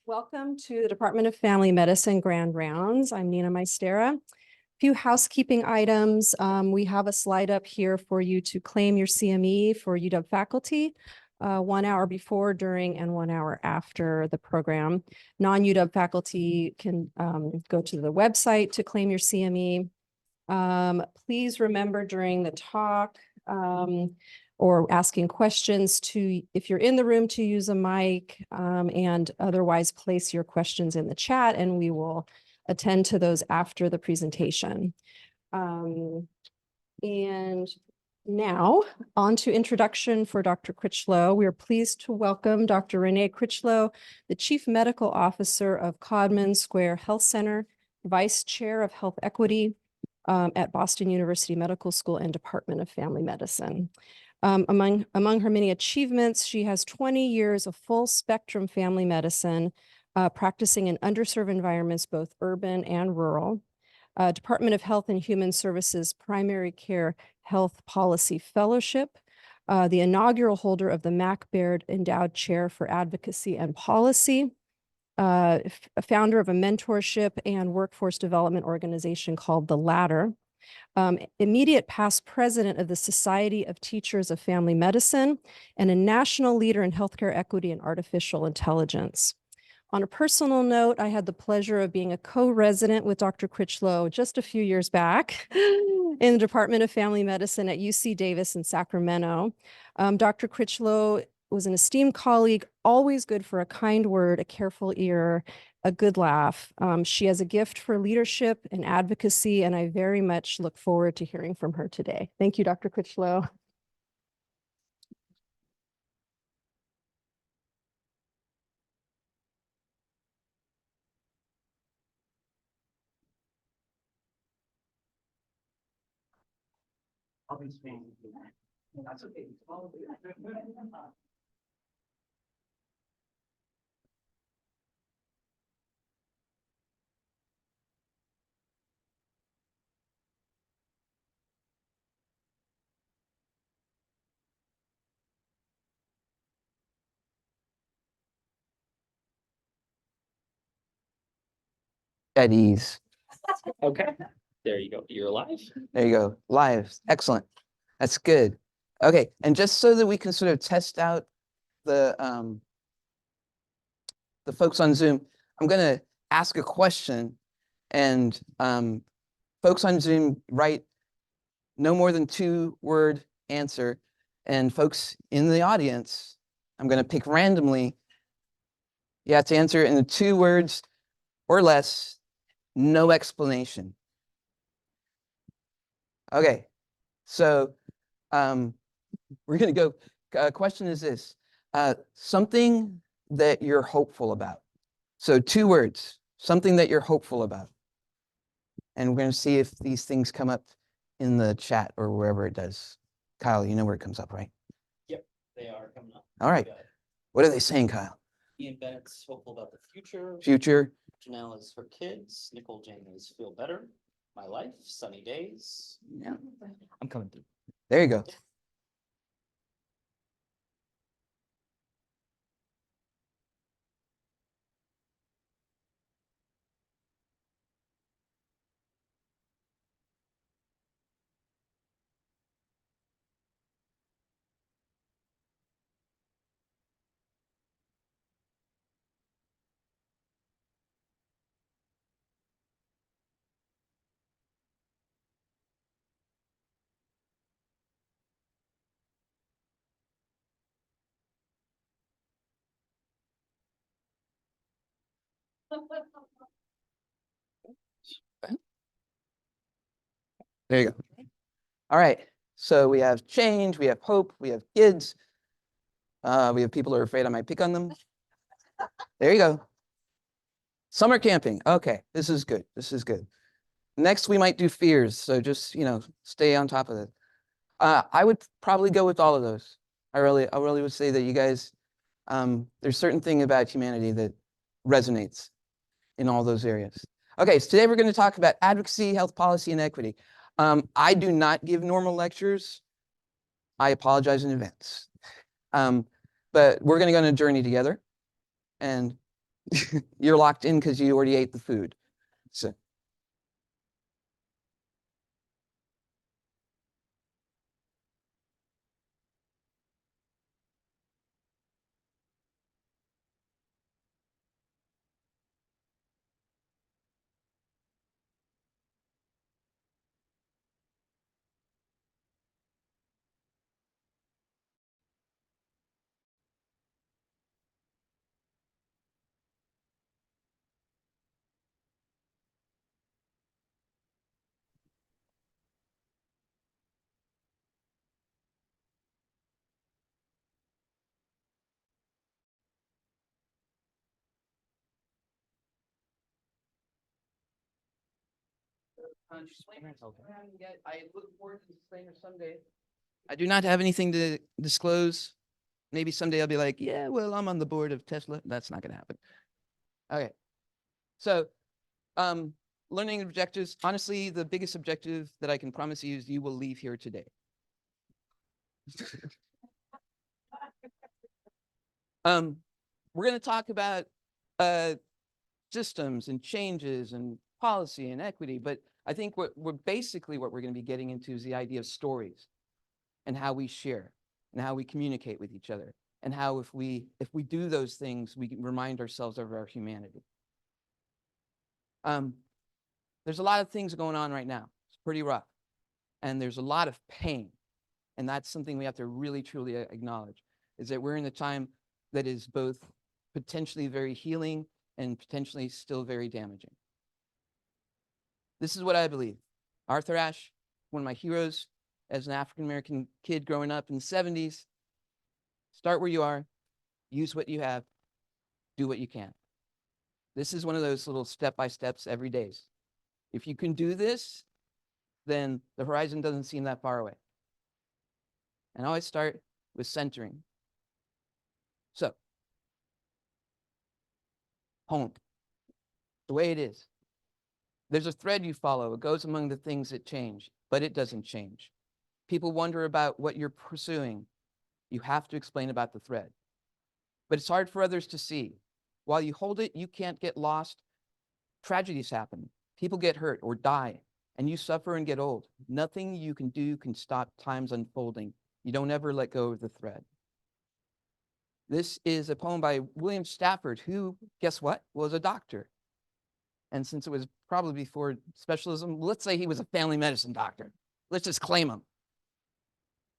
Welcome to the Department of Family Medicine Grand Rounds. I'm Nina Maestera. A few housekeeping items. We have a slide up here for you to claim your CME for UW faculty 1 hour before, during, and 1 hour after the program. Non-UW faculty can go to the website to claim your CME. Please remember during the talk or asking questions to, if you're in the room, to use a mic, and otherwise place your questions in the chat and we will attend to those after the presentation. And now on to introduction for Dr. Crichlow. We are pleased to welcome Dr. Renee Crichlow, the Chief Medical Officer of Codman Square Health Center, Vice Chair of Health Equity at Boston University Medical School and Department of Family Medicine. Among her many achievements, she has 20 years of full spectrum family medicine, practicing in underserved environments, both urban and rural. Department of Health and Human Services Primary Care Health Policy Fellowship, the inaugural holder of the Mac Baird Endowed Chair for Advocacy and Policy, a founder of a mentorship and workforce development organization called The Ladder. Immediate past president of the Society of Teachers of Family Medicine, and a national leader in healthcare equity and artificial intelligence. On a personal note, I had the pleasure of being a co-resident with Dr. Crichlow just a few years back in the Department of Family Medicine at UC Davis in Sacramento. Dr. Crichlow was an esteemed colleague, always good for a kind word, a careful ear, a good laugh. She has a gift for leadership and advocacy, and I very much look forward to hearing from her today. Thank you, Dr. Crichlow. That's okay. At ease. Okay, there you go. You're live. There you go. Live. Excellent. That's good. Okay, and just so that we can sort of test out the folks on Zoom, I'm going to ask a question, and folks on Zoom write no more than 2-word answer, and folks in the audience, I'm going to pick randomly. You have to answer in 2 words or less, no explanation. Okay, so we're going to go. Question is this: something that you're hopeful about. So 2 words, something that you're hopeful about. And we're going to see if these things come up in the chat or wherever it does. Kyle, you know where it comes up, right? Yep, they are coming up. All right. What are they saying, Kyle? Ian Bennett's hopeful about the future. Future. Janelle is for kids. Nicole Jane is feel better. My life, sunny days. Yeah. I'm coming through. There you go. There you go. All right. So we have change, we have hope, we have kids. We have people who are afraid I might pick on them. There you go. Summer camping. Okay, this is good. This is good. Next, we might do fears. So just, stay on top of it. I would probably go with all of those. I really would say that you guys, there's certain thing about humanity that resonates in all those areas. Okay, so today we're going to talk about advocacy, health policy, and equity. I do not give normal lectures. I apologize in advance. But we're going to go on a journey together. And You're locked in because you already ate the food. So. I look forward to disclaimer someday. I do not have anything to disclose. Maybe someday I'll be like, yeah, well, I'm on the board of Tesla. That's not going to happen. Okay. So, learning objectives. Honestly, the biggest objective that I can promise you is you will leave here today. We're going to talk about systems and changes and policy and equity, but I think what we're going to be getting into is the idea of stories and how we share and how we communicate with each other and how if we do those things, we can remind ourselves of our humanity. There's a lot of things going on right now. It's pretty rough. And there's a lot of pain. And that's something we have to really, truly acknowledge, is that we're in a time that is both potentially very healing and potentially still very damaging. This is what I believe. Arthur Ashe, one of my heroes as an African-American kid growing up in the 70s, start where you are, use what you have, do what you can. This is one of those little step-by-steps every day. If you can do this, then the horizon doesn't seem that far away. And I always start with centering. So, home, the way it is. There's a thread you follow. It goes among the things that change, but it doesn't change. People wonder about what you're pursuing. You have to explain about the thread. But it's hard for others to see. While you hold it, you can't get lost. Tragedies happen. People get hurt or die, and you suffer and get old. Nothing you can do can stop time's unfolding. You don't ever let go of the thread. This is a poem by William Stafford, who, guess what, was a doctor. And since it was probably before specialism, let's say he was a family medicine doctor. Let's just claim him.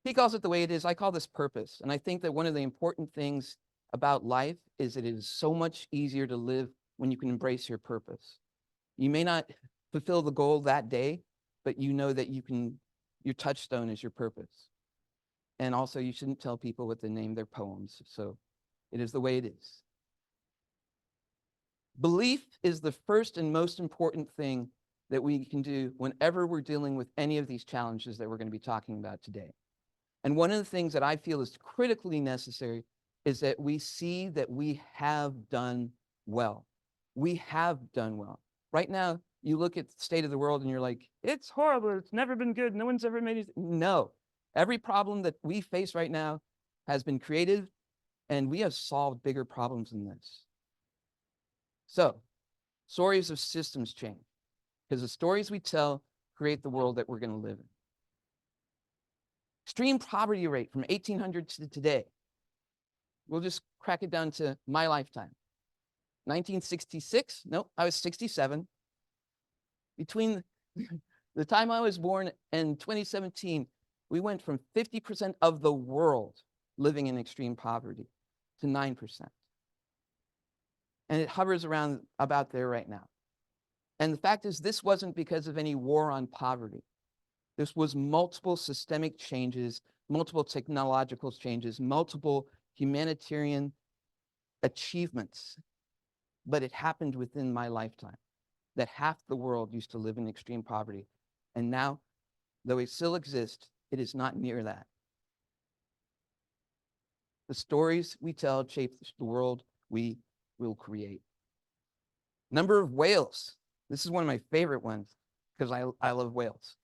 He calls it the way it is. I call this purpose. And I think that one of the important things about life is that it is so much easier to live when you can embrace your purpose. You may not fulfill the goal that day, but you know that your touchstone is your purpose. And also you shouldn't tell people what to name their poems. So it is the way it is. Belief is the first and most important thing that we can do whenever we're dealing with any of these challenges that we're going to be talking about today. And one of the things that I feel is critically necessary is that we see that we have done well. We have done well. Right now, you look at the state of the world and you're like, it's horrible. It's never been good. No one's ever made it. No. Every problem that we face right now has been created, and we have solved bigger problems than this. So, stories of systems change, because the stories we tell create the world that we're going to live in. Extreme poverty rate from 1800 to today. We'll just crack it down to my lifetime. 1966, no, I was 67. Between the time I was born and 2017, we went from 50% of the world living in extreme poverty to 9%. And it hovers around about there right now. And the fact is, this wasn't because of any war on poverty. This was multiple systemic changes, multiple technological changes, multiple humanitarian achievements. But it happened within my lifetime, that half the world used to live in extreme poverty. And now, though it still exists, it is not near that. The stories we tell shape the world we will create. Number of whales. This is one of my favorite ones because I love whales.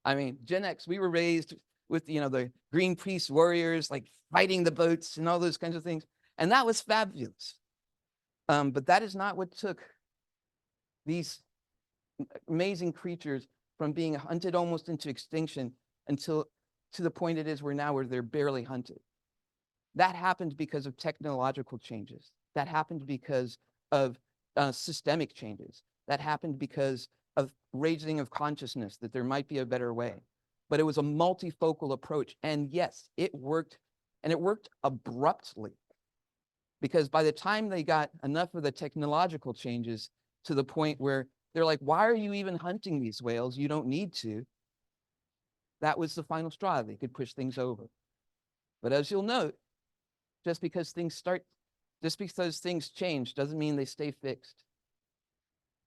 I mean, Gen X, we were raised with, the Greenpeace warriors, like fighting the boats and all those kinds of things. And that was fabulous. But that is not what took these amazing creatures from being hunted almost into extinction until to the point it is where they're barely hunted. That happened because of technological changes. That happened because of systemic changes. That happened because of raising of consciousness that there might be a better way. But it was a multifocal approach. And yes, it worked, and it worked abruptly. Because by the time they got enough of the technological changes to the point where they're like, why are you even hunting these whales? You don't need to. That was the final straw. They could push things over. But as you'll note, just because things change doesn't mean they stay fixed.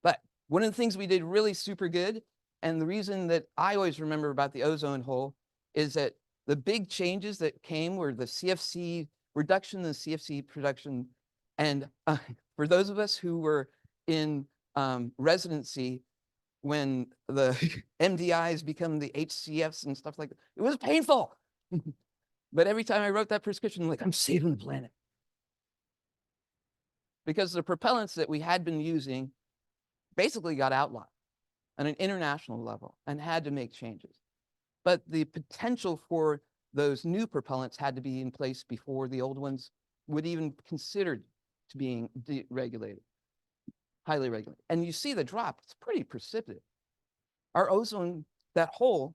But one of the things we did really super good, and the reason that I always remember about the ozone hole, is that the big changes that came were the CFC reduction in the CFC production. And for those of us who were in residency when the MDIs become the HCFs and stuff like that, it was painful. But every time I wrote that prescription, I'm like, I'm saving the planet. Because the propellants that we had been using basically got outlawed on an international level and had to make changes. But the potential for those new propellants had to be in place before the old ones would even considered to being deregulated, highly regulated. And you see the drop, it's pretty precipitous. Our ozone, that hole,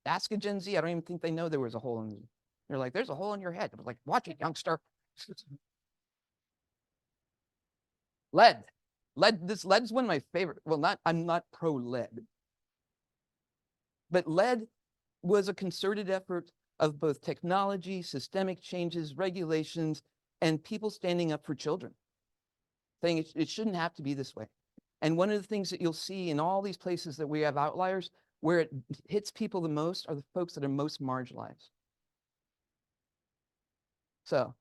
ask a Gen Z, I don't even think they know there was a hole in it. They're like, there's a hole in your head. I was like, watch it, youngster. Lead. Lead's one of my favorite. Well, I'm not pro lead. But lead was a concerted effort of both technology, systemic changes, regulations, and people standing up for children, saying it shouldn't have to be this way. And one of the things that you'll see in all these places that we have outliers, where it hits people the most are the folks that are most marginalized. So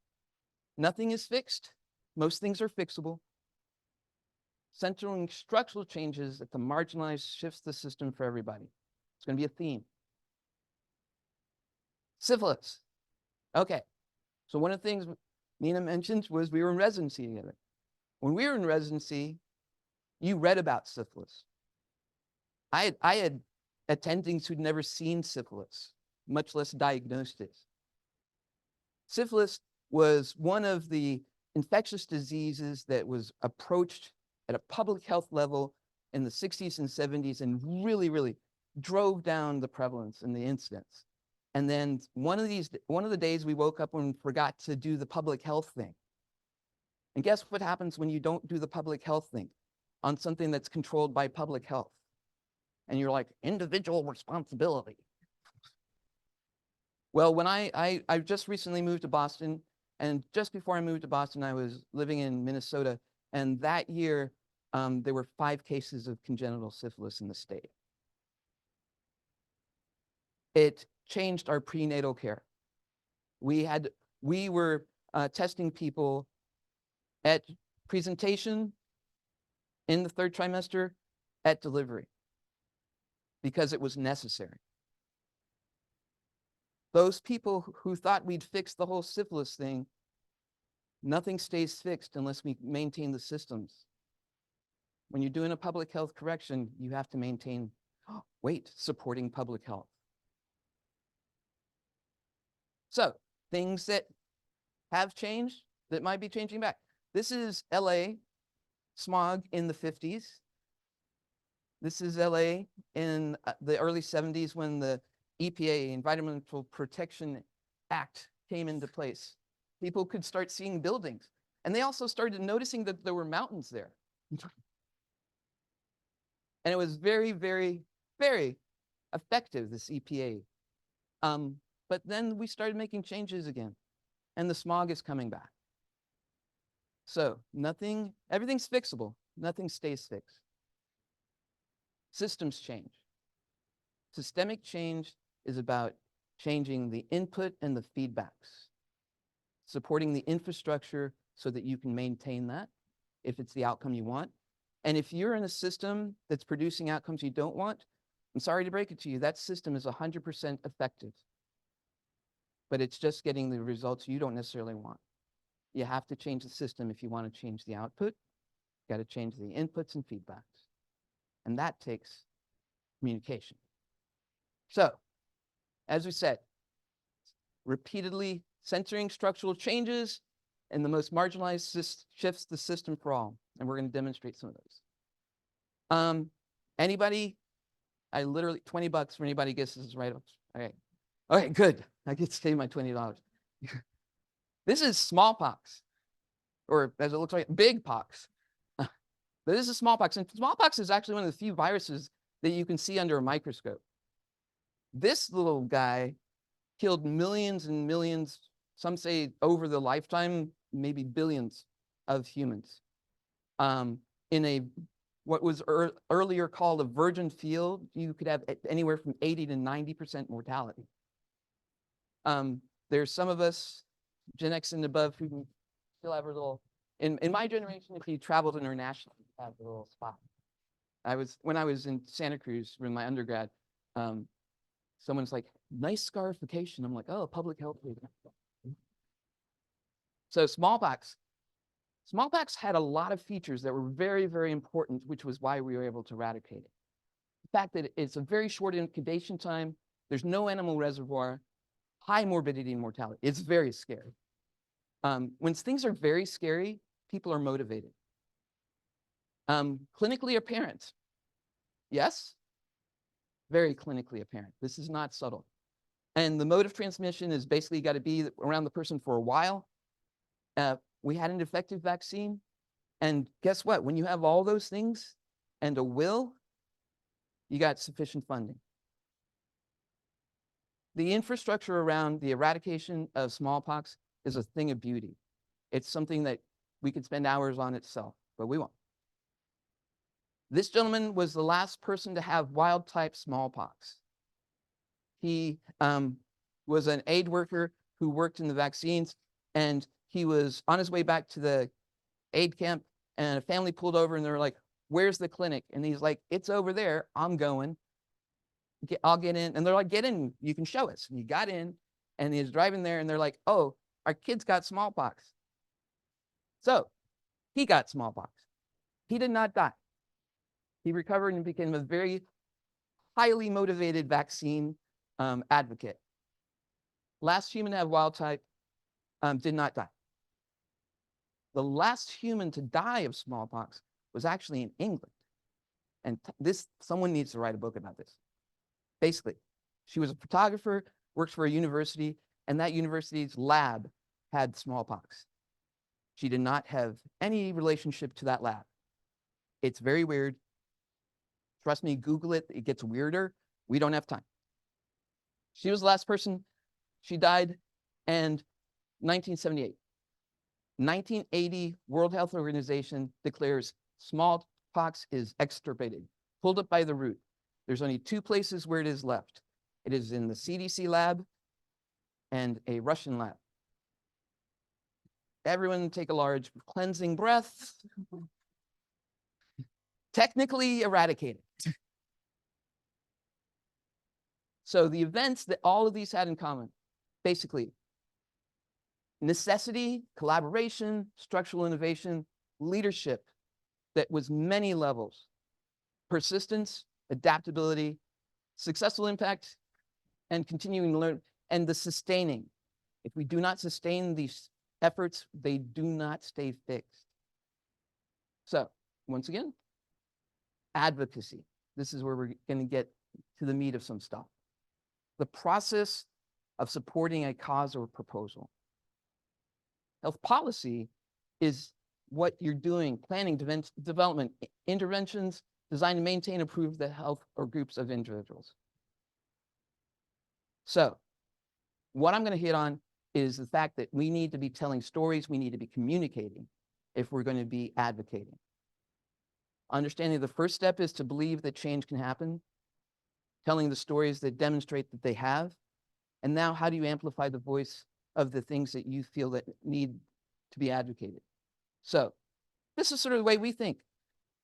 nothing is fixed. Most things are fixable. Centering structural changes at the marginalized shifts the system for everybody. It's going to be a theme. Syphilis. Okay. So one of the things Nina mentioned was we were in residency together. When we were in residency, you read about syphilis. I had attendings who'd never seen syphilis, much less diagnosed it. Syphilis was one of the infectious diseases that was approached at a public health level in the 60s and 70s and really, really drove down the prevalence and the incidence. And then one of the days we woke up and forgot to do the public health thing. And guess what happens when you don't do the public health thing on something that's controlled by public health? And you're like, individual responsibility. Well, when I just recently moved to Boston, and just before I moved to Boston, I was living in Minnesota, and that year, there were 5 cases of congenital syphilis in the state. It changed our prenatal care. We were testing people at presentation, in the 3rd trimester, at delivery, because it was necessary. Those people who thought we'd fix the whole syphilis thing, nothing stays fixed unless we maintain the systems. When you're doing a public health correction, you have to maintain, supporting public health. So things that have changed that might be changing back. This is LA smog in the 50s. This is LA in the early 70s when the EPA, Environmental Protection Act, came into place. People could start seeing buildings. And they also started noticing that there were mountains there. And it was very, very, very effective, this EPA. But then we started making changes again, and the smog is coming back. So everything's fixable. Nothing stays fixed. Systems change. Systemic change is about changing the input and the feedbacks, supporting the infrastructure so that you can maintain that if it's the outcome you want. And if you're in a system that's producing outcomes you don't want, I'm sorry to break it to you, that system is 100% effective. But it's just getting the results you don't necessarily want. You have to change the system if you want to change the output. You got to change the inputs and feedbacks. And that takes communication. So, as we said, repeatedly censoring structural changes and the most marginalized shifts the system for all. And we're going to demonstrate some of those. Anybody? I literally, $20 for anybody guesses right. Okay. Okay, good. I get to save my $20. This is smallpox, or as it looks like, big pox. But this is smallpox, and smallpox is actually one of the few viruses that you can see under a microscope. This little guy killed millions and millions, some say over the lifetime, maybe billions of humans. In a what was earlier called a virgin field, you could have anywhere from 80 to 90% mortality. There's some of us, Gen X and above, who still have a little, in my generation, if you traveled internationally, you have a little spot. When I was in Santa Cruz in my undergrad, someone's like, nice scarification. I'm like, oh, public health. So smallpox. Smallpox had a lot of features that were very, very important, which was why we were able to eradicate it. The fact that it's a very short incubation time, there's no animal reservoir, high morbidity and mortality. It's very scary. When things are very scary, people are motivated. Clinically apparent. Yes? Very clinically apparent. This is not subtle. And the mode of transmission is basically got to be around the person for a while. We had an effective vaccine. And guess what? When you have all those things and a will, you got sufficient funding. The infrastructure around the eradication of smallpox is a thing of beauty. It's something that we could spend hours on itself, but we won't. This gentleman was the last person to have wild type smallpox. He was an aid worker who worked in the vaccines, and he was on his way back to the aid camp, and a family pulled over and they were like, where's the clinic? And he's like, it's over there. I'm going. I'll get in. And they're like, get in. You can show us. And he got in, and he was driving there, and they're like, oh, our kid's got smallpox. So he got smallpox. He did not die. He recovered and became a very highly motivated vaccine advocate. Last human to have wild type did not die. The last human to die of smallpox was actually in England. And someone needs to write a book about this. Basically, she was a photographer, worked for a university, and that university's lab had smallpox. She did not have any relationship to that lab. It's very weird. Trust me, Google it. It gets weirder. We don't have time. She was the last person. She died in 1978. 1980, World Health Organization declares smallpox is extirpated, pulled up by the root. There's only two places where it is left. It is in the CDC lab and a Russian lab. Everyone take a large cleansing breath. Technically eradicated. So the events that all of these had in common, basically, necessity, collaboration, structural innovation, leadership that was many levels, persistence, adaptability, successful impact, and continuing to learn, and the sustaining. If we do not sustain these efforts, they do not stay fixed. So, once again, advocacy. This is where we're going to get to the meat of some stuff. The process of supporting a cause or proposal. Health policy is what you're doing, planning, development, interventions designed to maintain and improve the health or groups of individuals. So, what I'm going to hit on is the fact that we need to be telling stories, we need to be communicating if we're going to be advocating. Understanding the first step is to believe that change can happen, telling the stories that demonstrate that they have, and now how do you amplify the voice of the things that you feel that need to be advocated? So this is sort of the way we think.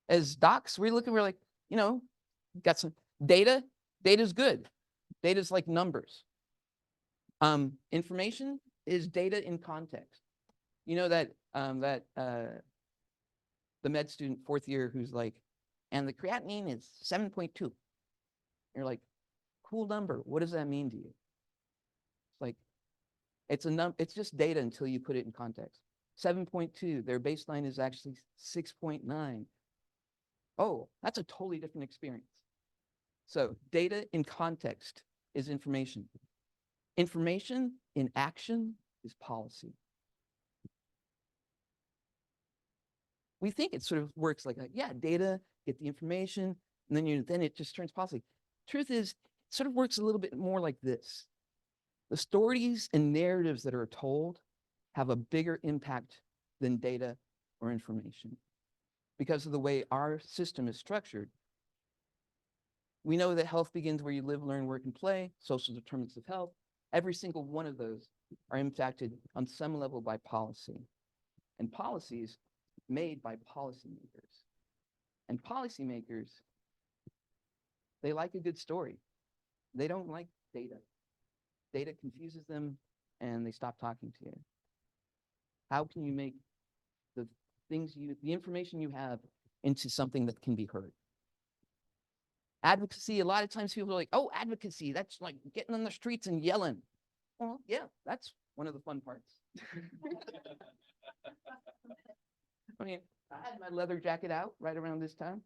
As docs, we're like, got some data. Data's good. Data's like numbers. Information is data in context. You know that the med student 4th year who's like, and the creatinine is 7.2. You're like, cool number. What does that mean to you? It's like, it's just data until you put it in context. 7.2, their baseline is actually 6.9. Oh, that's a totally different experience. So data in context is information. Information in action is policy. We think it sort of works like, yeah, data, get the information, and then it just turns policy. Truth is, it sort of works a little bit more like this. The stories and narratives that are told have a bigger impact than data or information because of the way our system is structured. We know that health begins where you live, learn, work, and play, social determinants of health. Every single one of those are impacted on some level by policy. And policies made by policymakers. And policymakers, they like a good story. They don't like data. Data confuses them and they stop talking to you. How can you make the information you have into something that can be heard? Advocacy, a lot of times people are like, oh, advocacy, that's like getting on the streets and yelling. Well, yeah, that's one of the fun parts. I mean, I had my leather jacket out right around this time.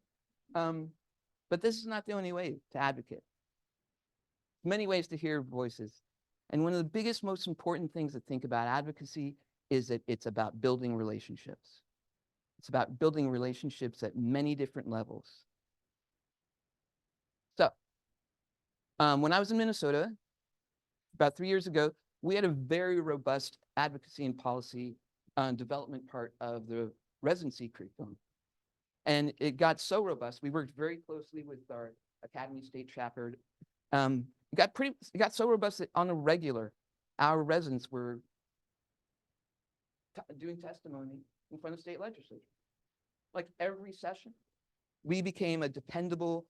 But this is not the only way to advocate. Many ways to hear voices. And one of the biggest, most important things to think about advocacy is that it's about building relationships. It's about building relationships at many different levels. So, when I was in Minnesota, about 3 years ago, we had a very robust advocacy and policy development part of the residency curriculum. And it got so robust, we worked very closely with our Academy State Chapter. It got so robust that on a regular, our residents were doing testimony in front of state legislature. Like every session, we became a dependable,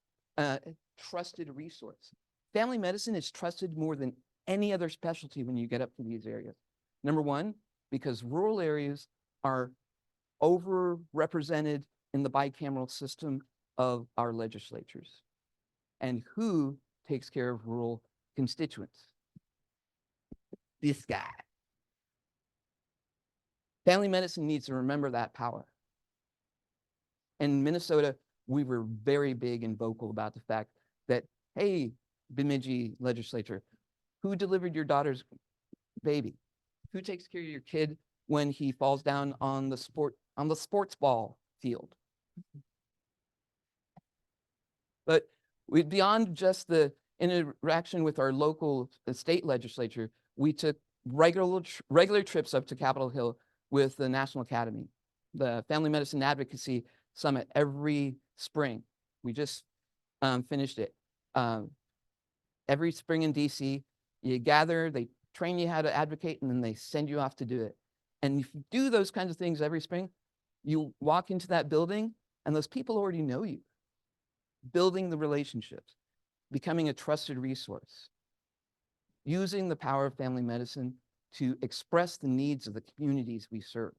trusted resource. Family medicine is trusted more than any other specialty when you get up to these areas. Number one, because rural areas are overrepresented in the bicameral system of our legislatures. And who takes care of rural constituents? This guy. Family medicine needs to remember that power. In Minnesota, we were very big and vocal about the fact that, hey, Bemidji legislature, who delivered your daughter's baby? Who takes care of your kid when he falls down on the sports ball field? But beyond just the interaction with our local state legislature, we took regular trips up to Capitol Hill with the National Academy, the Family Medicine Advocacy Summit every spring. We just finished it. Every spring in DC, you gather, they train you how to advocate, and then they send you off to do it. And if you do those kinds of things every spring, you walk into that building, and those people already know you. Building the relationships, becoming a trusted resource, using the power of family medicine to express the needs of the communities we serve.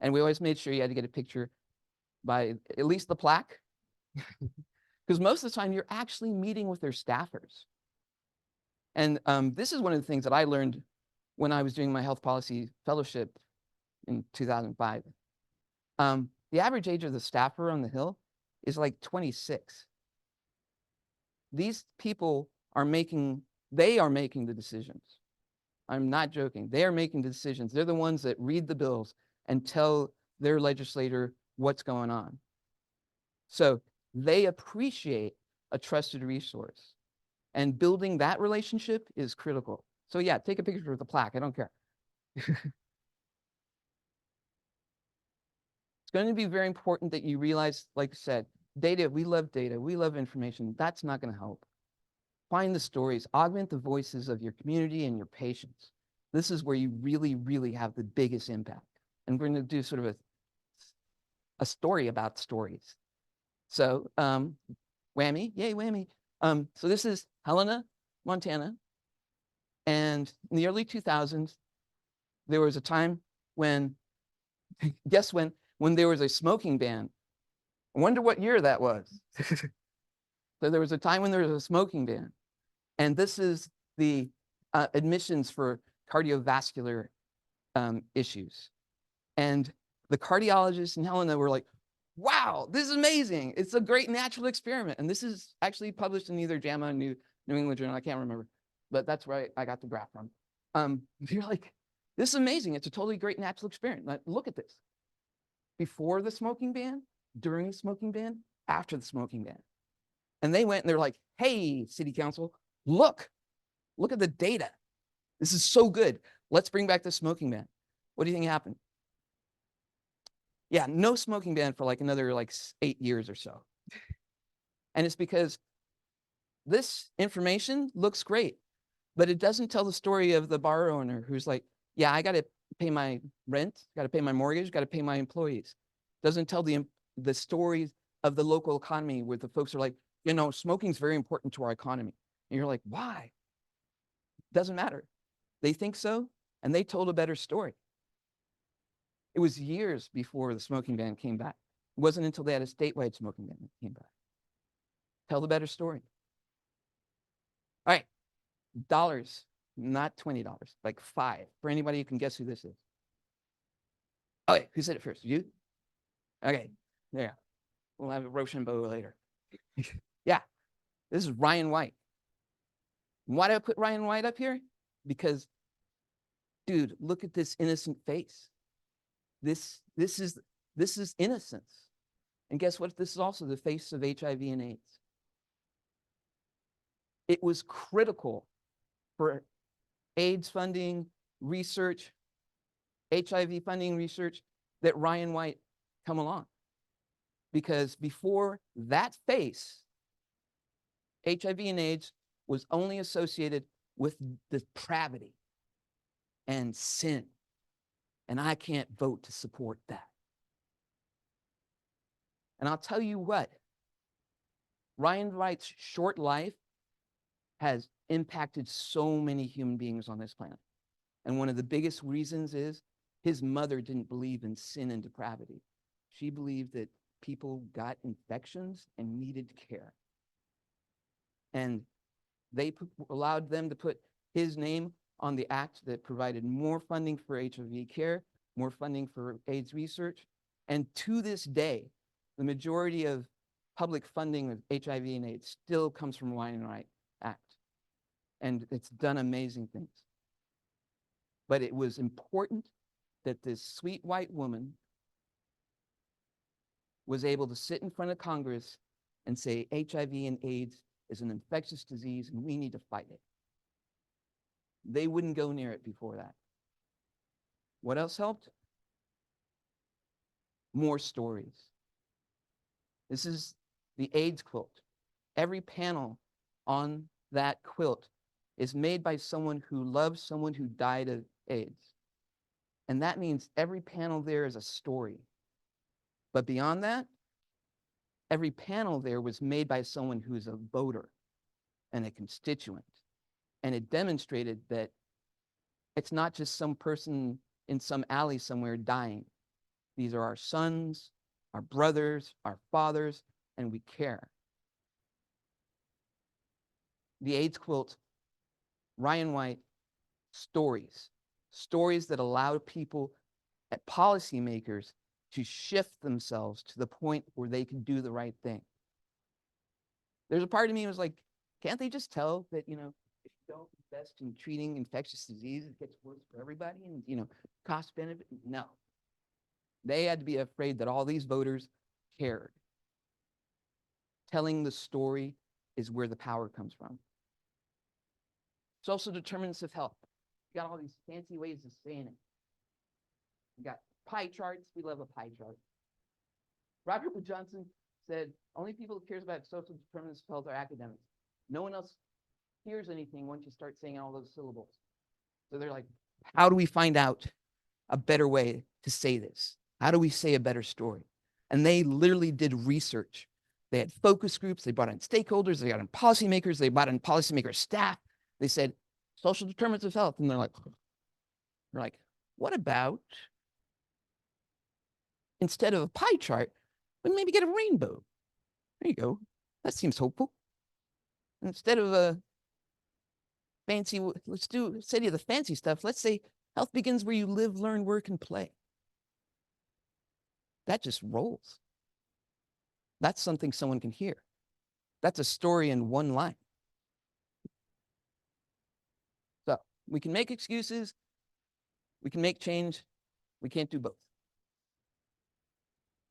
And we always made sure you had to get a picture by at least the plaque, because most of the time you're actually meeting with their staffers. And this is one of the things that I learned when I was doing my health policy fellowship in 2005. The average age of the staffer on the Hill is like 26. These people are making the decisions. I'm not joking. They are making the decisions. They're the ones that read the bills and tell their legislator what's going on. So they appreciate a trusted resource. And building that relationship is critical. So yeah, take a picture with the plaque. I don't care. It's going to be very important that you realize, like I said, data, we love information. That's not going to help. Find the stories, augment the voices of your community and your patients. This is where you really, really have the biggest impact. And we're going to do sort of a story about stories. So whammy, yay, whammy. So this is Helena, Montana. And in the early 2000s, there was a time when, guess when there was a smoking ban. I wonder what year that was. So there was a time when there was a smoking ban. And this is the admissions for cardiovascular issues. And the cardiologists in Helena were like, wow, this is amazing. It's a great natural experiment. And this is actually published in either JAMA or New England Journal. I can't remember, but that's where I got the graph from. You're like, this is amazing. It's a totally great natural experiment. Like, look at this. Before the smoking ban, during the smoking ban, after the smoking ban. And they went and they're like, hey, city council, look at the data. This is so good. Let's bring back the smoking ban. What do you think happened? Yeah, no smoking ban for like another 8 years or so. And it's because this information looks great, but it doesn't tell the story of the bar owner who's like, yeah, I got to pay my rent, got to pay my mortgage, got to pay my employees. Doesn't tell the stories of the local economy where the folks are like, you know, smoking is very important to our economy. And you're like, why? Doesn't matter. They think so, and they told a better story. It was years before the smoking ban came back. It wasn't until they had a statewide smoking ban that came back. Tell the better story. All right, dollars, not $20, like $5. For anybody who can guess who this is. Okay, who said it first? You? Okay, there. We'll have a Rochambeau later. Yeah, this is Ryan White. Why did I put Ryan White up here? Because, dude, look at this innocent face. This is innocence. And guess what? This is also the face of HIV and AIDS. It was critical for AIDS funding, research, HIV funding, research, that Ryan White come along. Because before that face, HIV and AIDS was only associated with depravity and sin. And I can't vote to support that. And I'll tell you what, Ryan White's short life has impacted so many human beings on this planet. And one of the biggest reasons is his mother didn't believe in sin and depravity. She believed that people got infections and needed care. And they allowed them to put his name on the act that provided more funding for HIV care, more funding for AIDS research. And to this day, the majority of public funding of HIV and AIDS still comes from Ryan White Act. And it's done amazing things. But it was important that this sweet white woman was able to sit in front of Congress and say HIV and AIDS is an infectious disease and we need to fight it. They wouldn't go near it before that. What else helped? More stories. This is the AIDS quilt. Every panel on that quilt is made by someone who loves someone who died of AIDS. And that means every panel there is a story. But beyond that, every panel there was made by someone who's a voter and a constituent. And it demonstrated that it's not just some person in some alley somewhere dying. These are our sons, our brothers, our fathers, and we care. The AIDS quilt, Ryan White, stories that allow people, policymakers, to shift themselves to the point where they can do the right thing. There's a part of me that was like, can't they just tell that, if you don't invest in treating infectious disease, it gets worse for everybody and, cost benefit? No. They had to be afraid that all these voters cared. Telling the story is where the power comes from. Social determinants of health. You got all these fancy ways of saying it. You got pie charts. We love a pie chart. Robert Wood Johnson said, only people who cares about social determinants of health are academics. No one else hears anything once you start saying all those syllables. So they're like, how do we find out a better way to say this? How do we say a better story? And they literally did research. They had focus groups. They brought in stakeholders. They got in policymakers. They brought in policymaker staff. They said, social determinants of health. And they're like, what about instead of a pie chart, we maybe get a rainbow? There you go. That seems hopeful. Instead of a fancy, let's do, instead of the fancy stuff, let's say health begins where you live, learn, work, and play. That just rolls. That's something someone can hear. That's a story in one line. So we can make excuses, we can make change, we can't do both.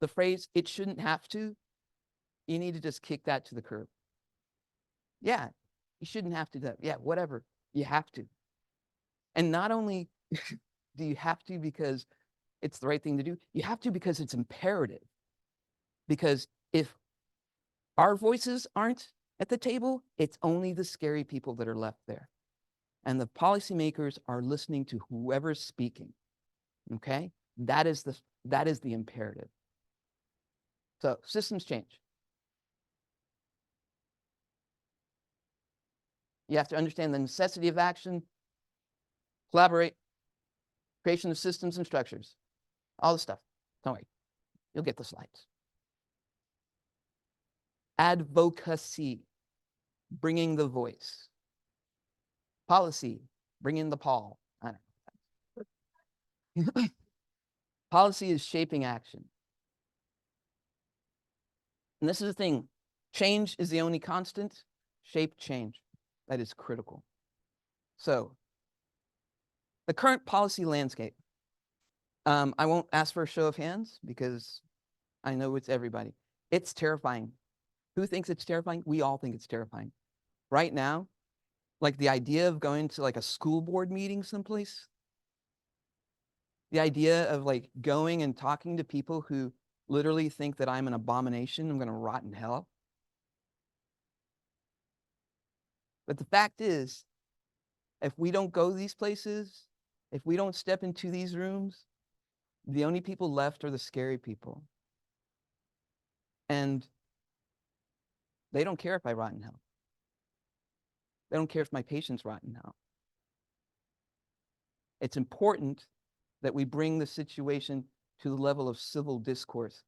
The phrase, it shouldn't have to, you need to just kick that to the curb. Yeah, you shouldn't have to do that. Yeah, whatever, you have to. And not only do you have to because it's the right thing to do, you have to because it's imperative. Because if our voices aren't at the table, it's only the scary people that are left there. And the policymakers are listening to whoever's speaking. Okay? That is the imperative. So systems change. You have to understand the necessity of action, collaborate, creation of systems and structures, all the stuff. Don't worry, you'll get the slides. Advocacy, bringing the voice. Policy, bringing the Paul. I don't know. Policy is shaping action. And this is the thing, change is the only constant, shape change. That is critical. So, the current policy landscape. I won't ask for a show of hands because I know it's everybody. It's terrifying. Who thinks it's terrifying? We all think it's terrifying. Right now, like the idea of going to like a school board meeting someplace, the idea of like going and talking to people who literally think that I'm an abomination, I'm going to rot in hell. But the fact is, if we don't go these places, if we don't step into these rooms, the only people left are the scary people. And they don't care if I rot in hell. They don't care if my patients rot in hell. It's important that we bring the situation to the level of civil discourse.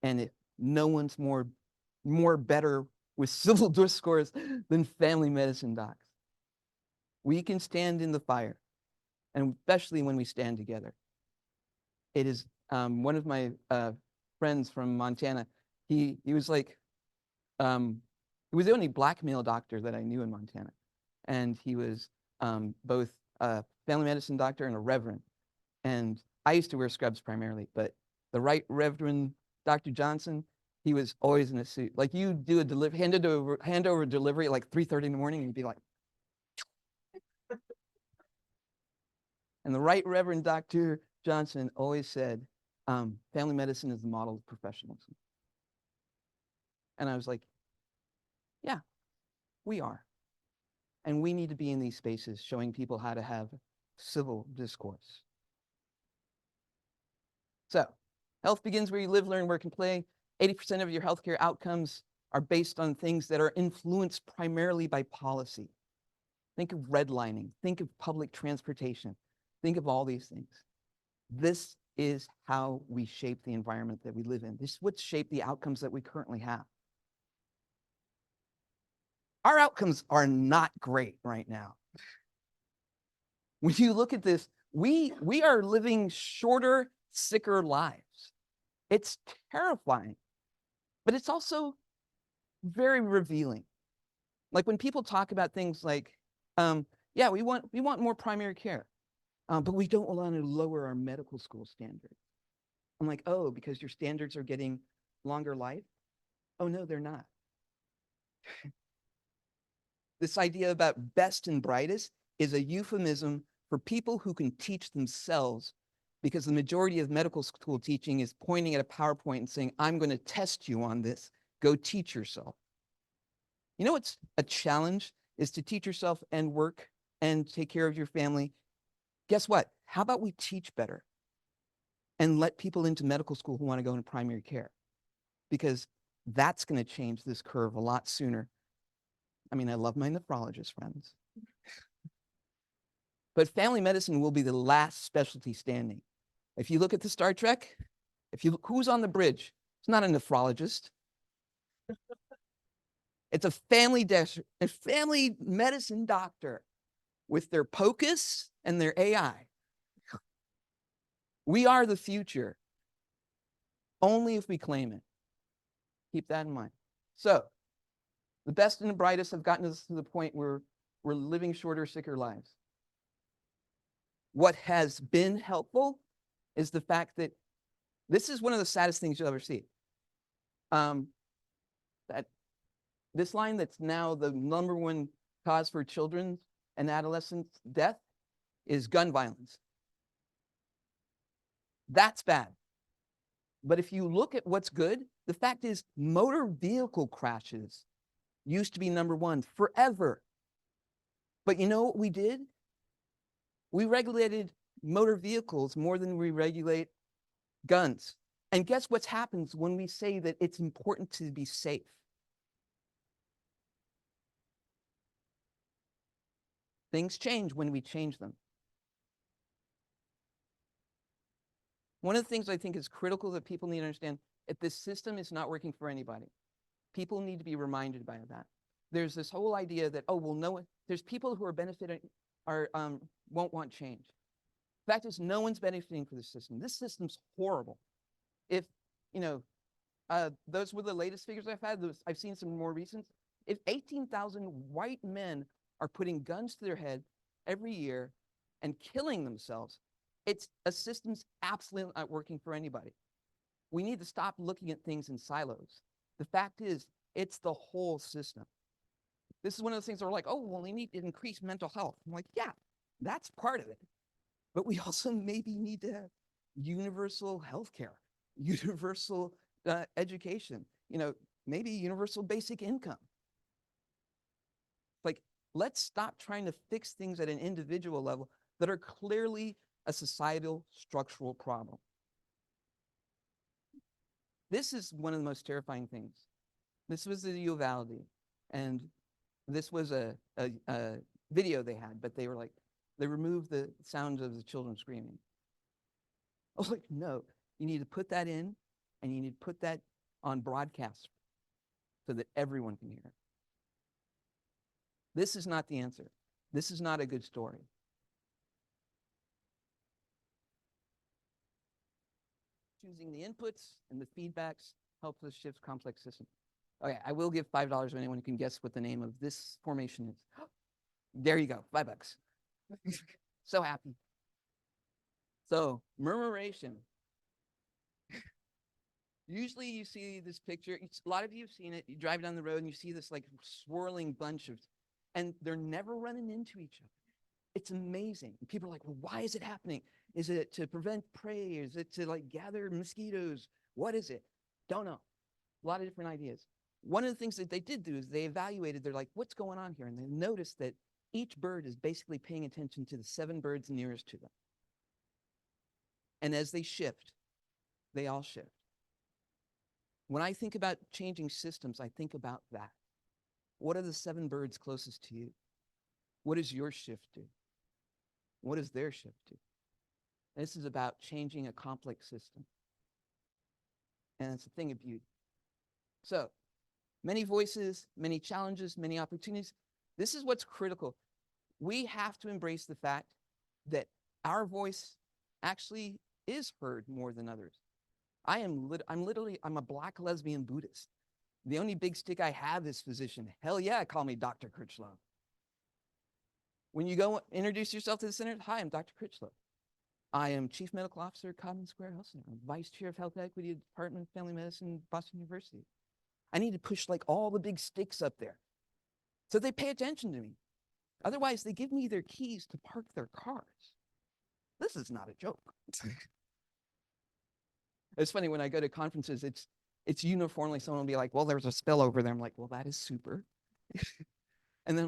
And if no one's more better with civil discourse than family medicine docs. We can stand in the fire, and especially when we stand together. It is one of my friends from Montana. He was like, he was the only black male doctor that I knew in Montana. And he was both a family medicine doctor and a reverend. And I used to wear scrubs primarily, but the Right Reverend Dr. Johnson, he was always in a suit. Like you do a hand over delivery at like 3:30 in the morning, and you'd be like, and the Right Reverend Dr. Johnson always said, family medicine is the model of professionalism. And I was like, yeah, we are. And we need to be in these spaces showing people how to have civil discourse. So, health begins where you live, learn, work, and play. 80% of your healthcare outcomes are based on things that are influenced primarily by policy. Think of redlining, think of public transportation, think of all these things. This is how we shape the environment that we live in. This is what shaped the outcomes that we currently have. Our outcomes are not great right now. When you look at this, we are living shorter, sicker lives. It's terrifying, but it's also very revealing. Like when people talk about things like, yeah, we want more primary care, but we don't want to lower our medical school standards. I'm like, oh, because your standards are getting longer life? Oh, no, they're not. This idea about best and brightest is a euphemism for people who can teach themselves, because the majority of medical school teaching is pointing at a PowerPoint and saying, I'm going to test you on this. Go teach yourself. You know what's a challenge is to teach yourself and work and take care of your family. Guess what? How about we teach better and let people into medical school who want to go into primary care? Because that's going to change this curve a lot sooner. I mean, I love my nephrologist friends. But family medicine will be the last specialty standing. If you look at the Star Trek, if you look, who's on the bridge? It's not a nephrologist. It's a family medicine doctor with their POCUS and their AI. We are the future, only if we claim it. Keep that in mind. So, the best and the brightest have gotten us to the point where we're living shorter, sicker lives. What has been helpful is the fact that this is one of the saddest things you'll ever see. That this line that's now the #1 cause for children and adolescents' death is gun violence. That's bad. But if you look at what's good, the fact is motor vehicle crashes used to be #1 forever. But you know what we did? We regulated motor vehicles more than we regulate guns. And guess what happens when we say that it's important to be safe? Things change when we change them. One of the things I think is critical that people need to understand, if this system is not working for anybody, people need to be reminded by that. There's this whole idea that, oh, well, no one, there's people who are benefiting, won't want change. The fact is, no one's benefiting for the system. This system's horrible. If, those were the latest figures I've had, I've seen some more recent. If 18,000 white men are putting guns to their head every year and killing themselves, it's a system's absolutely not working for anybody. We need to stop looking at things in silos. The fact is, it's the whole system. This is one of those things that are like, oh, well, we need to increase mental health. I'm like, yeah, that's part of it. But we also maybe need to have universal healthcare, universal education, maybe universal basic income. Like, let's stop trying to fix things at an individual level that are clearly a societal structural problem. This is one of the most terrifying things. This was the uvality, and this was a video they had, but they were like, they removed the sounds of the children screaming. I was like, no, you need to put that in, and you need to put that on broadcast so that everyone can hear it. This is not the answer. This is not a good story. Choosing the inputs and the feedbacks helps us shift complex systems. Okay, I will give $5 to anyone who can guess what the name of this formation is. There you go, $5. So happy. So, murmuration. Usually you see this picture, a lot of you have seen it, you drive down the road and you see this like swirling bunch of, and they're never running into each other. It's amazing. People are like, well, why is it happening? Is it to prevent prey? Is it to like gather mosquitoes? What is it? Don't know. A lot of different ideas. One of the things that they did do is they evaluated, they're like, what's going on here? And they noticed that each bird is basically paying attention to the 7 birds nearest to them. And as they shift, they all shift. When I think about changing systems, I think about that. What are the 7 birds closest to you? What does your shift do? What does their shift do? This is about changing a complex system. And it's a thing of beauty. So, many voices, many challenges, many opportunities. This is what's critical. We have to embrace the fact that our voice actually is heard more than others. I'm a Black lesbian Buddhist. The only big stick I have is physician. Hell yeah, call me Dr. Crichlow. When you go introduce yourself to the center, hi, I'm Dr. Crichlow. I am Chief Medical Officer at Codman Square Health Center. I'm Vice Chair of Health Equity, Department of Family Medicine, Boston University. I need to push like all the big sticks up there so they pay attention to me. Otherwise, they give me their keys to park their cars. This is not a joke. It's funny, when I go to conferences, it's uniformly someone will be like, well, there's a spill over there. I'm like, well, that is super. And then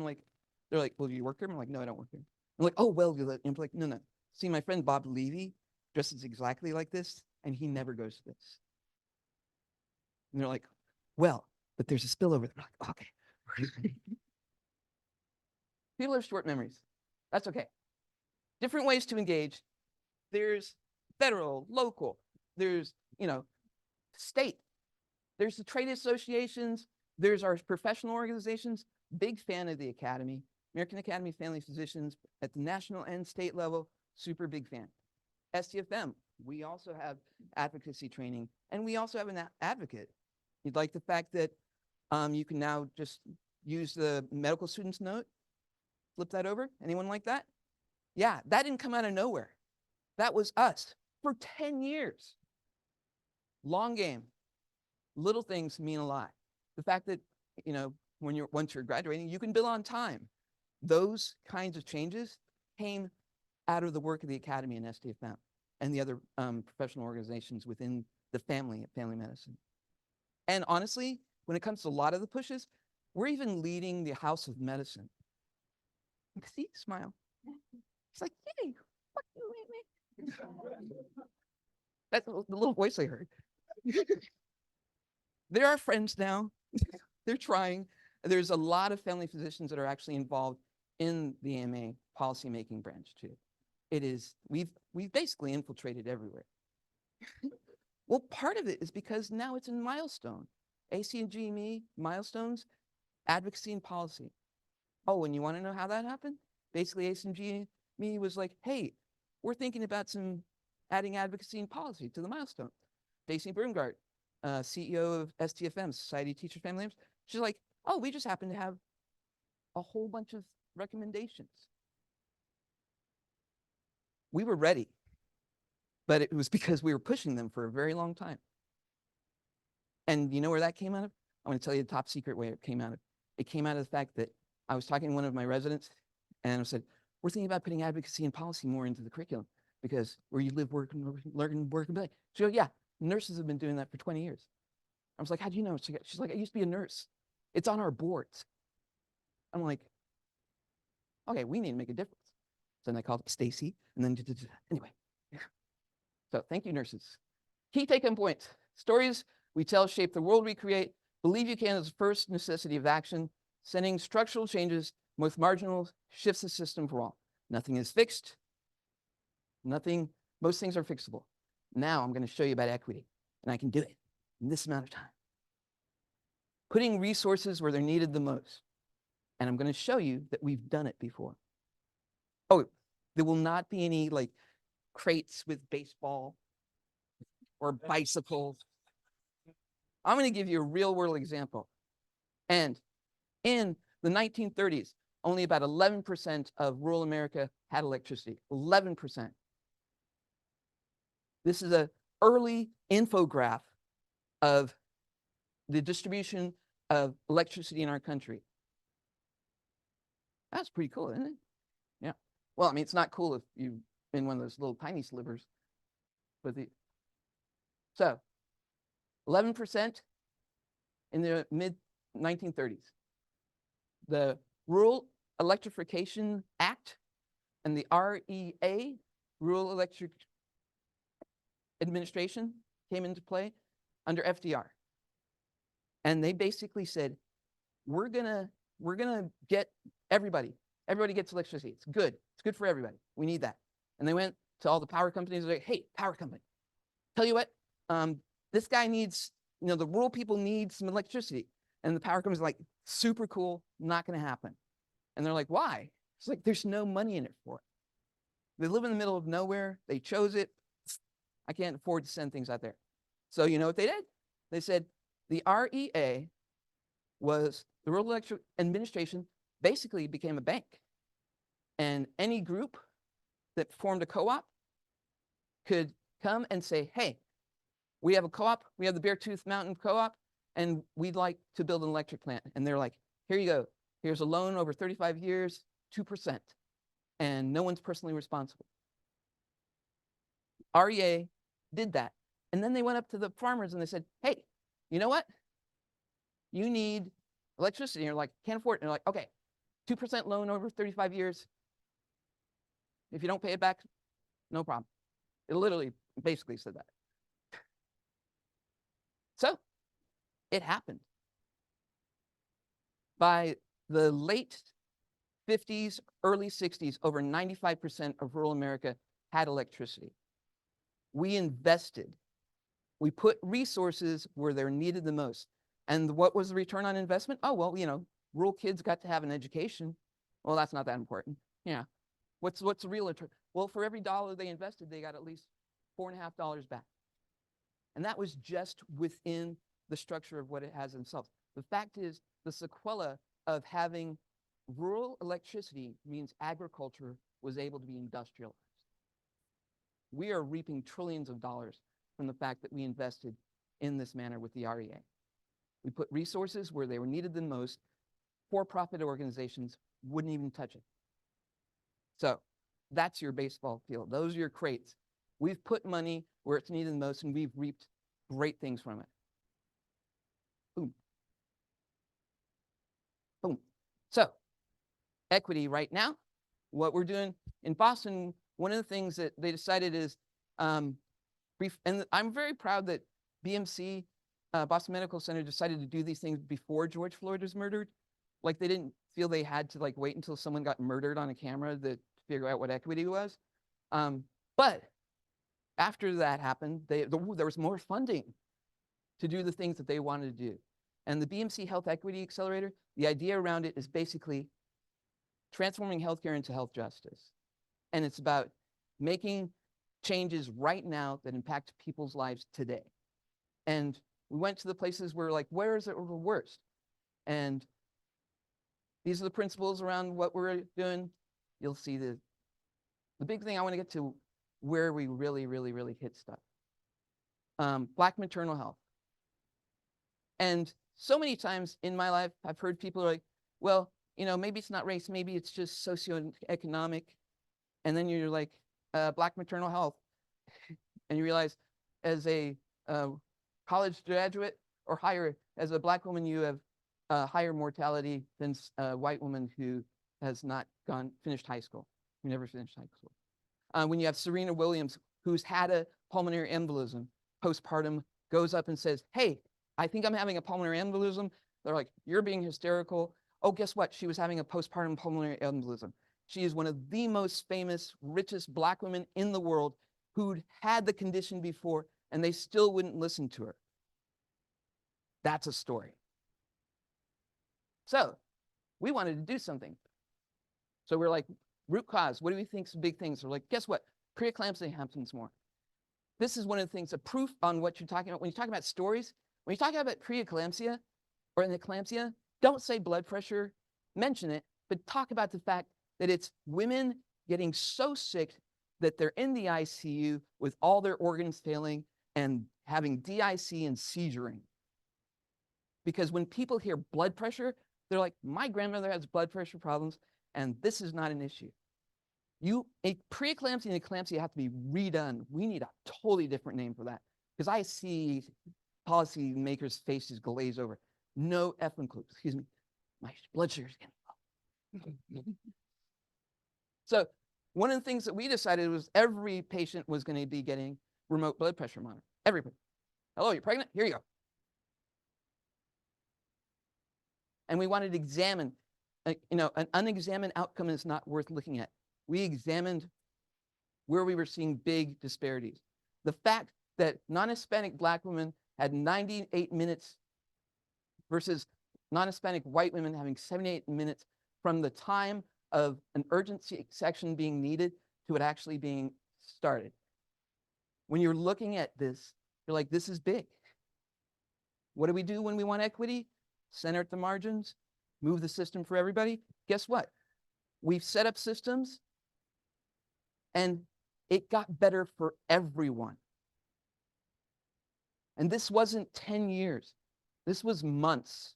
they're like, well, do you work here? I'm like, no, I don't work here. I'm like, oh, well, I'm like, no. See, my friend Bob Levy dresses exactly like this, and he never goes to this. And they're like, well, but there's a spill over there. I'm like, okay. People have short memories. That's okay. different ways to engage. There's federal, local, there's, state, there's the trade associations, there's our professional organizations. Big fan of the Academy, American Academy of Family Physicians at the national and state level, super big fan. STFM, we also have advocacy training, and we also have an advocate. You'd like the fact that you can now just use the medical students note, flip that over. Anyone like that? Yeah, that didn't come out of nowhere. That was us for 10 years. Long game. Little things mean a lot. The fact that, once you're graduating, you can bill on time. Those kinds of changes came out of the work of the Academy and STFM and the other professional organizations within the family of family medicine. And honestly, when it comes to a lot of the pushes, we're even leading the House of Medicine. See, smile. It's like, yay, fuck you, that's the little voice I heard. They're our friends now. They're trying. There's a lot of family physicians that are actually involved in the AMA policymaking branch too. It is, we've basically infiltrated everywhere. Well, part of it is because now it's in milestone. AC and GME, milestones, advocacy and policy. Oh, and you want to know how that happened? Basically, AC and GME was like, hey, we're thinking about adding advocacy and policy to the milestone. Stacy Broomgart, CEO of STFM, Society of Teachers Family Members, she's like, oh, we just happen to have a whole bunch of recommendations. We were ready, but it was because we were pushing them for a very long time. And you know where that came out of? I'm going to tell you the top secret way it came out of. It came out of the fact that I was talking to one of my residents, and I said, we're thinking about putting advocacy and policy more into the curriculum because where you live, work, and learn, work, and play. She goes, yeah, nurses have been doing that for 20 years. I was like, how do you know? She's like, I used to be a nurse. It's on our boards. I'm like, okay, we need to make a difference. So then I called up Stacy, and then anyway. So thank you, nurses. Key take-home points. Stories we tell shape the world we create. Believe you can is the first necessity of action. Sending structural changes, most marginal, shifts the system for all. Nothing is fixed. Most things are fixable. Now I'm going to show you about equity, and I can do it in this amount of time. Putting resources where they're needed the most. And I'm going to show you that we've done it before. Oh, there will not be any like crates with baseball or bicycles. I'm going to give you a real world example. And in the 1930s, only about 11% of rural America had electricity. 11%. This is an early infograph of the distribution of electricity in our country. That's pretty cool, isn't it? Yeah. Well, I mean, it's not cool if you're in one of those little tiny slivers. But so 11% in the mid 1930s. The Rural Electrification Act and the REA, Rural Electric Administration, came into play under FDR. And they basically said, we're gonna get everybody gets electricity. It's good for everybody. We need that. And they went to all the power companies and like, hey, power company, tell you what, this guy needs, the rural people need some electricity. And the power company's like, super cool, not gonna happen. And they're like, why? It's like, there's no money in it for it. They live in the middle of nowhere. They chose it. I can't afford to send things out there. So you know what they did? They said the REA was the Rural Electric Administration basically became a bank. And any group that formed a co-op could come and say, hey, we have a co-op, we have the Beartooth Mountain Co-op, and we'd like to build an electric plant. And they're like, here you go. Here's a loan over 35 years, 2%. And no one's personally responsible. REA did that. And then they went up to the farmers and they said, hey, you know what? You need electricity. And you're like, can't afford it. And they're like, okay, 2% loan over 35 years. If you don't pay it back, no problem. It literally basically said that. So it happened. By the late 50s, early 60s, over 95% of rural America had electricity. We invested. We put resources where they're needed the most. And what was the return on investment? Oh, well, rural kids got to have an education. Well, that's not that important. Yeah. What's the real return? Well, for every dollar they invested, they got at least $4.50 back. And that was just within the structure of what it has themselves. The fact is, the sequela of having rural electricity means agriculture was able to be industrialized. We are reaping trillions of dollars from the fact that we invested in this manner with the REA. We put resources where they were needed the most. For-profit organizations wouldn't even touch it. So that's your baseball field. Those are your crates. We've put money where it's needed the most, and we've reaped great things from it. Boom. Boom. So equity right now, what we're doing in Boston, one of the things that they decided is, and I'm very proud that BMC, Boston Medical Center, decided to do these things before George Floyd was murdered. Like, they didn't feel they had to wait until someone got murdered on a camera to figure out what equity was. But after that happened, there was more funding to do the things that they wanted to do. And the BMC Health Equity Accelerator, the idea around it is basically transforming healthcare into health justice. And it's about making changes right now that impact people's lives today. And we went to the places where, where is it the worst? And these are the principles around what we're doing. You'll see the big thing I want to get to, where we really, really, really hit stuff. Black maternal health. And so many times in my life, I've heard people like, well, maybe it's not race, maybe it's just socioeconomic. And then you're like, Black maternal health. And you realize, as a college graduate or higher, as a Black woman, you have higher mortality than a white woman who has not finished high school, who never finished high school. When you have Serena Williams, who's had a pulmonary embolism postpartum, goes up and says, hey, I think I'm having a pulmonary embolism. They're like, you're being hysterical. Oh, guess what? She was having a postpartum pulmonary embolism. She is one of the most famous, richest Black women in the world who'd had the condition before, and they still wouldn't listen to her. That's a story. So we wanted to do something. So we're like, root cause, what do we think is big things? We're like, guess what? Preeclampsia happens more. This is one of the things, a proof on what you're talking about. When you talk about stories, when you talk about preeclampsia or an eclampsia, don't say blood pressure, mention it, but talk about the fact that it's women getting so sick that they're in the ICU with all their organs failing and having DIC and seizuring. Because when people hear blood pressure, they're like, my grandmother has blood pressure problems, and this is not an issue. A preeclampsia and eclampsia have to be redone. We need a totally different name for that, because I see policymakers' faces glaze over. No effing clue. Excuse me. My blood sugar's getting low. So one of the things that we decided was every patient was going to be getting remote blood pressure monitor. Everybody. Hello, you're pregnant? Here you go. And we wanted to examine, an unexamined outcome is not worth looking at. We examined where we were seeing big disparities. The fact that non-Hispanic Black women had 98 minutes versus non-Hispanic white women having 78 minutes from the time of an urgency section being needed to it actually being started. When you're looking at this, you're like, this is big. What do we do when we want equity? Center at the margins, move the system for everybody. Guess what? We've set up systems and it got better for everyone. And this wasn't 10 years. This was months.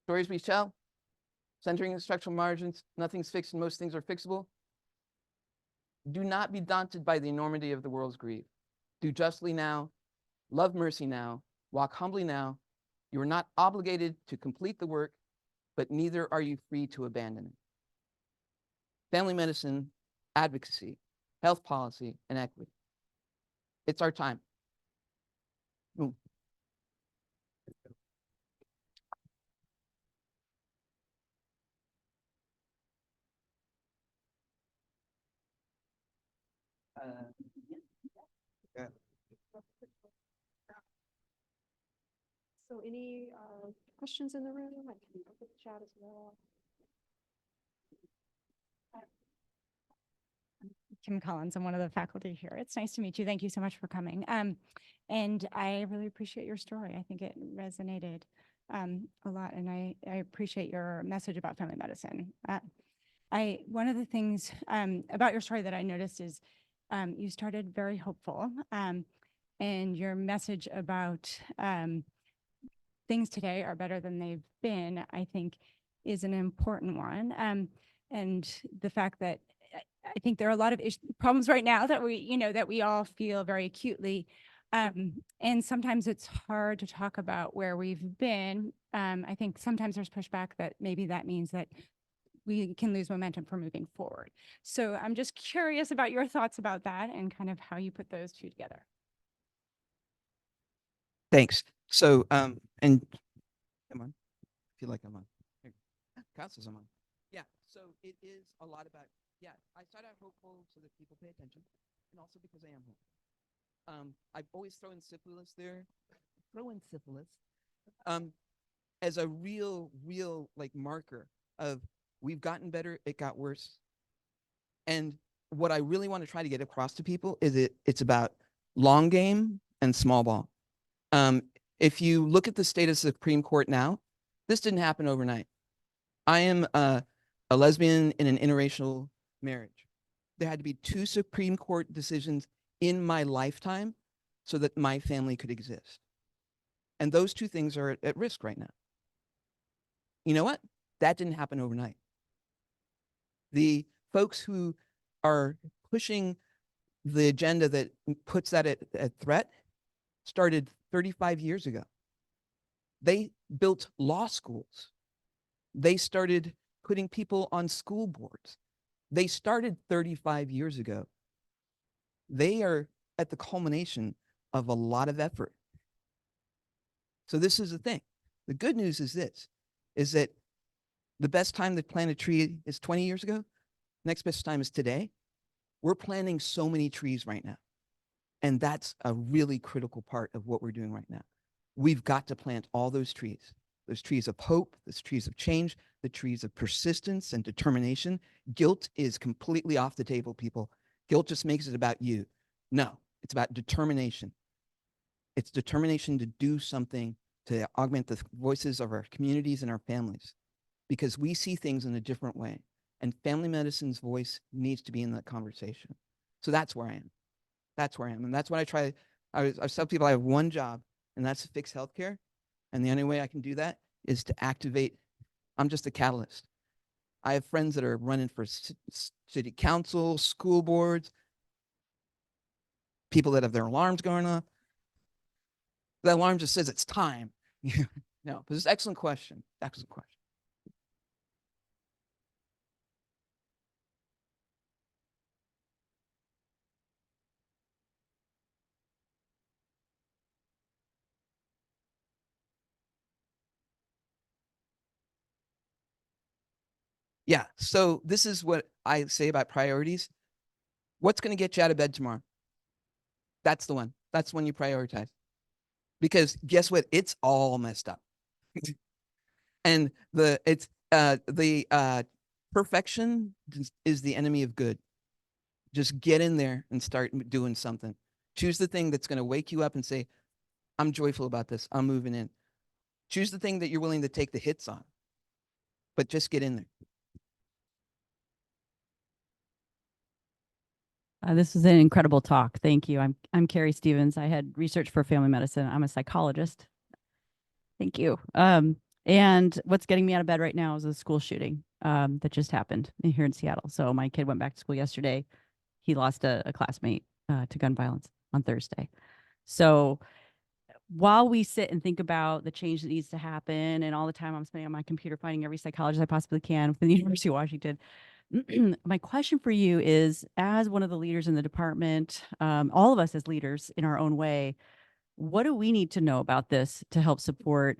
Stories we tell, centering the structural margins, nothing's fixed and most things are fixable. Do not be daunted by the enormity of the world's grief. Do justly now, love mercy now, walk humbly now. You are not obligated to complete the work, but neither are you free to abandon it. Family medicine, advocacy, health policy, and equity. It's our time. Boom. Yeah. So any questions in the room? I can open the chat as well. Kim Collins, I'm one of the faculty here. It's nice to meet you. Thank you so much for coming. And I really appreciate your story. I think it resonated a lot, and I appreciate your message about family medicine. One of the things about your story that I noticed is you started very hopeful, and your message about things today are better than they've been, I think, is an important one. And the fact that I think there are a lot of problems right now that we all feel very acutely. And sometimes it's hard to talk about where we've been. I think sometimes there's pushback that maybe that means that we can lose momentum for moving forward. So I'm just curious about your thoughts about that and kind of how you put those two together. Thanks. So, and come on, I feel like I'm on. Here. Counts as I'm on. Yeah. So it is a lot about, yeah, I start out hopeful so that people pay attention, and also because I am hopeful. I've always thrown syphilis there, as a real like marker of we've gotten better, it got worse. And what I really want to try to get across to people is it's about long game and small ball. If you look at the state of the Supreme Court now, this didn't happen overnight. I am a lesbian in an interracial marriage. There had to be 2 Supreme Court decisions in my lifetime so that my family could exist. And those 2 things are at risk right now. You know what? That didn't happen overnight. The folks who are pushing the agenda that puts that at threat started 35 years ago. They built law schools. They started putting people on school boards. They started 35 years ago. They are at the culmination of a lot of effort. So this is the thing. The good news is this, is that the best time to plant a tree is 20 years ago. Next best time is today. We're planting so many trees right now. And that's a really critical part of what we're doing right now. We've got to plant all those trees of hope, those trees of change, the trees of persistence and determination. Guilt is completely off the table, people. Guilt just makes it about you. No, it's about determination. It's determination to do something to augment the voices of our communities and our families, because we see things in a different way. And family medicine's voice needs to be in that conversation. So that's where I am. That's where I am. And that's what I try. I tell people I have one job, and that's to fix healthcare. And the only way I can do that is to activate. I'm just a catalyst. I have friends that are running for city council, school boards, people that have their alarms going off. That alarm just says it's time. No, but it's an excellent question. Excellent question. Yeah, so this is what I say about priorities. What's going to get you out of bed tomorrow? That's the one. That's when you prioritize. Because guess what? It's all messed up. And perfection is the enemy of good. Just get in there and start doing something. Choose the thing that's going to wake you up and say, I'm joyful about this. I'm moving in. Choose the thing that you're willing to take the hits on. But just get in there. This was an incredible talk. Thank you. I'm Carrie Stevens. I had research for family medicine. I'm a psychologist. Thank you. And what's getting me out of bed right now is a school shooting that just happened here in Seattle. So my kid went back to school yesterday. He lost a classmate to gun violence on Thursday. So while we sit and think about the change that needs to happen and all the time I'm spending on my computer finding every psychologist I possibly can within the University of Washington, my question for you is, as one of the leaders in the department, all of us as leaders in our own way, what do we need to know about this to help support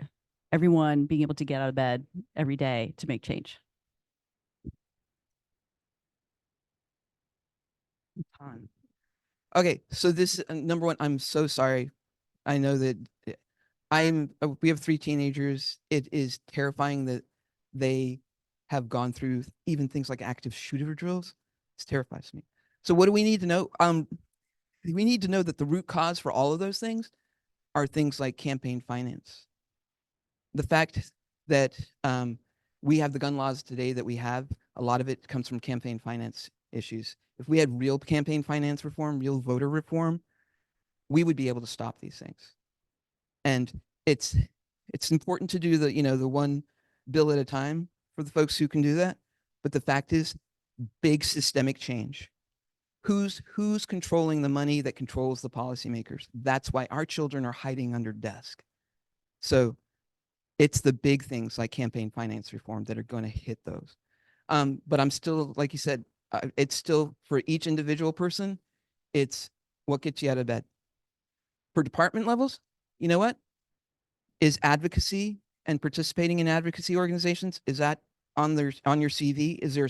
everyone being able to get out of bed every day to make change? Ton. Okay, so this number one, I'm so sorry. I know that we have 3 teenagers. It is terrifying that they have gone through even things like active shooter drills. It terrifies me. So what do we need to know? We need to know that the root cause for all of those things are things like campaign finance. The fact that we have the gun laws today that we have, a lot of it comes from campaign finance issues. If we had real campaign finance reform, real voter reform, we would be able to stop these things. And it's important to do the one bill at a time for the folks who can do that. But the fact is, big systemic change. Who's controlling the money that controls the policymakers? That's why our children are hiding under desk. So it's the big things like campaign finance reform that are going to hit those. But I'm still, like you said, it's still for each individual person, it's what gets you out of bed. For department levels, you know what? Is advocacy and participating in advocacy organizations, is that on your CV? Is there a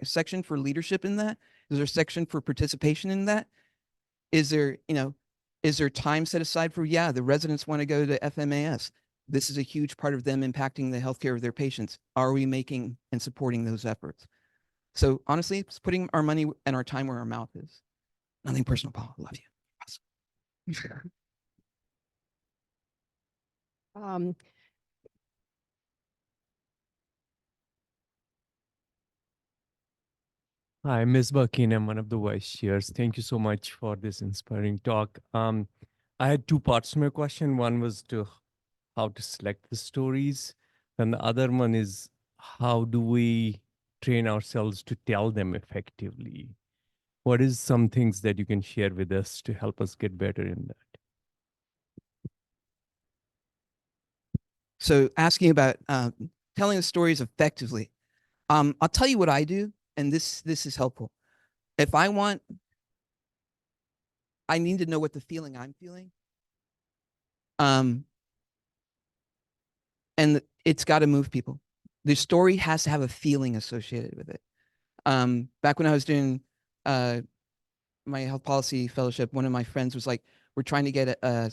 section for leadership in that? Is there a section for participation in that? Is there time set aside for, yeah, the residents want to go to FMAS. This is a huge part of them impacting the healthcare of their patients. Are we making and supporting those efforts? So honestly, it's putting our money and our time where our mouth is. Nothing personal, Paul. I love you. Awesome. Um, Hi, Ms. Buckin. I'm one of the vice chairs. Thank you so much for this inspiring talk. I had 2 parts to my question. One was to how to select the stories, and the other one is how do we train ourselves to tell them effectively? What is some things that you can share with us to help us get better in that? So asking about telling the stories effectively. I'll tell you what I do, and this is helpful. If I need to know what the feeling I'm feeling. And it's got to move people. The story has to have a feeling associated with it. Back when I was doing my health policy fellowship, one of my friends was like, we're trying to get a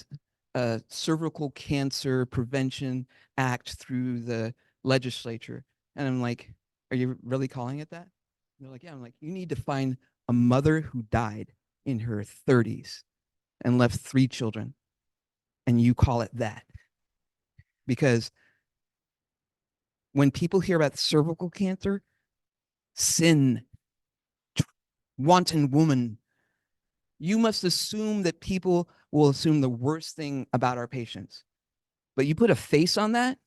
cervical cancer prevention act through the legislature. And I'm like, are you really calling it that? And they're like, yeah. I'm like, you need to find a mother who died in her 30s and left 3 children, and you call it that. Because when people hear about cervical cancer, sin, wanton woman, you must assume that people will assume the worst thing about our patients. But you put a face on that,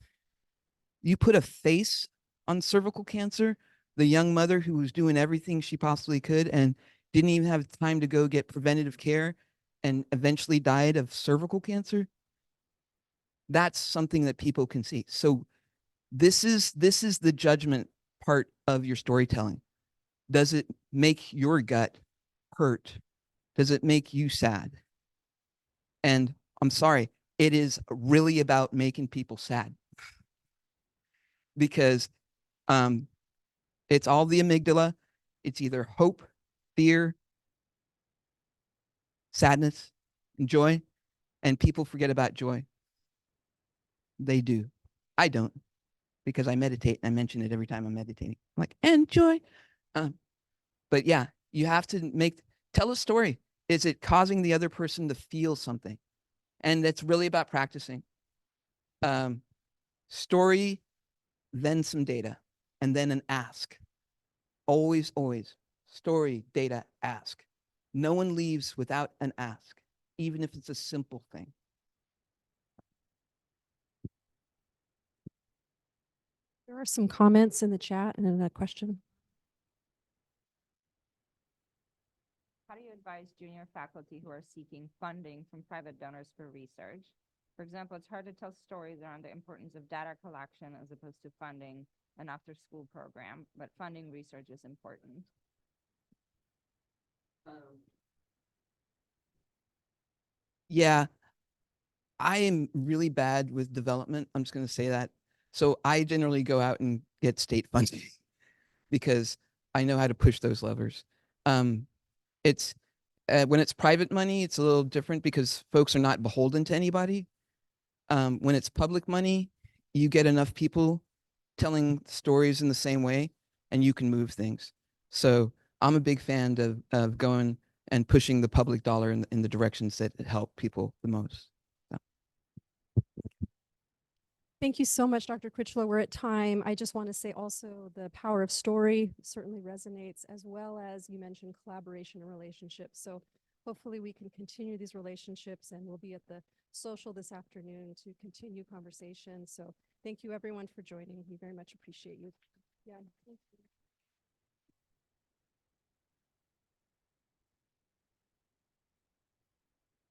you put a face on cervical cancer, the young mother who was doing everything she possibly could and didn't even have time to go get preventative care and eventually died of cervical cancer. That's something that people can see. So this is the judgment part of your storytelling. Does it make your gut hurt? Does it make you sad? And I'm sorry, it is really about making people sad. Because it's all the amygdala. It's either hope, fear, sadness, and joy. And people forget about joy. They do. I don't, because I meditate and I mention it every time I'm meditating. I'm like, and joy. But yeah, you have to tell a story. Is it causing the other person to feel something? And that's really about practicing. Story, then some data, and then an ask. Always, always. Story, data, ask. No one leaves without an ask, even if it's a simple thing. there are some comments in the chat and then a question. How do you advise junior faculty who are seeking funding from private donors for research? For example, it's hard to tell stories around the importance of data collection as opposed to funding an after-school program, but funding research is important. Yeah, I am really bad with development. I'm just going to say that. So I generally go out and get state funding because I know how to push those levers. It's when it's private money, it's a little different because folks are not beholden to anybody. When it's public money, you get enough people telling stories in the same way, and you can move things. So I'm a big fan of going and pushing the public dollar in the directions that help people the most. Thank you so much, Dr. Crichlow. We're at time. I just want to say also the power of story certainly resonates, as well as you mentioned collaboration and relationships. So hopefully we can continue these relationships, and we'll be at the social this afternoon to continue conversation. So thank you everyone for joining. We very much appreciate you. Yeah. Thank you.